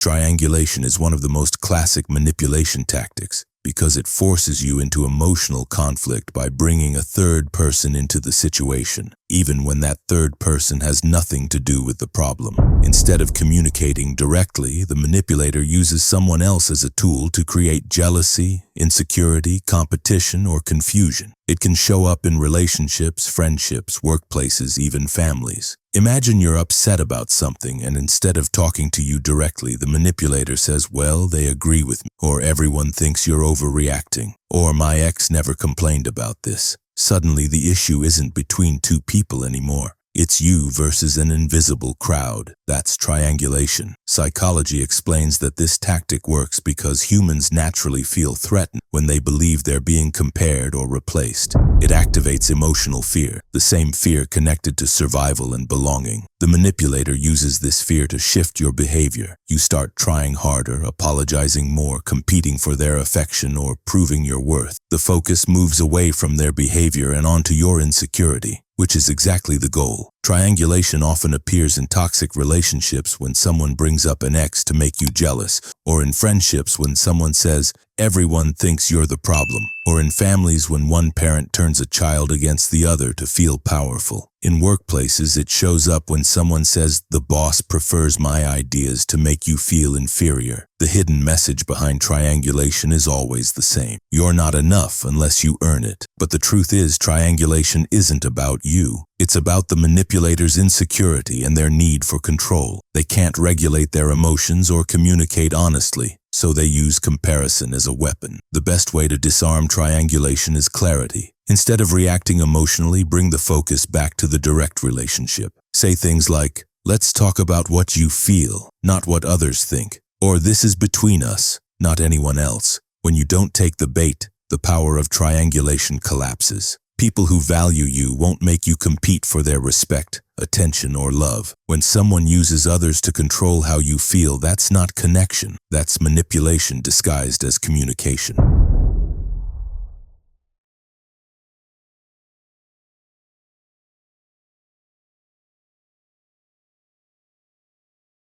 Triangulation is one of the most classic manipulation tactics because it forces you into emotional conflict by bringing a third person into the situation, even when that third person has nothing to do with the problem. Instead of communicating directly, the manipulator uses someone else as a tool to create jealousy, insecurity, competition, or confusion. It can show up in relationships, friendships, workplaces, even families. Imagine you're upset about something, and instead of talking to you directly, the manipulator says, "Well, they agree with me," or "Everyone thinks you're overreacting," or "My ex never complained about this." Suddenly, the issue isn't between two people anymore. It's you versus an invisible crowd. That's triangulation. Psychology explains that this tactic works because humans naturally feel threatened when they believe they're being compared or replaced. It activates emotional fear, the same fear connected to survival and belonging. The manipulator uses this fear to shift your behavior. You start trying harder, apologizing more, competing for their affection, or proving your worth. The focus moves away from their behavior and onto your insecurity, which is exactly the goal. Triangulation often appears in toxic relationships when someone brings up an ex to make you jealous, or in friendships when someone says, "Everyone thinks you're the problem," or in families when one parent turns a child against the other to feel powerful. In workplaces, it shows up when someone says, "The boss prefers my ideas," to make you feel inferior. The hidden message behind triangulation is always the same. You're not enough unless you earn it. But the truth is, triangulation isn't about you. It's about the manipulator's insecurity and their need for control. They can't regulate their emotions or communicate honestly, so they use comparison as a weapon. The best way to disarm triangulation is clarity. Instead of reacting emotionally, bring the focus back to the direct relationship. Say things like, "Let's talk about what you feel, not what others think," or "This is between us, not anyone else." When you don't take the bait, the power of triangulation collapses. People who value you won't make you compete for their respect, attention, or love. When someone uses others to control how you feel, that's not connection. That's manipulation disguised as communication.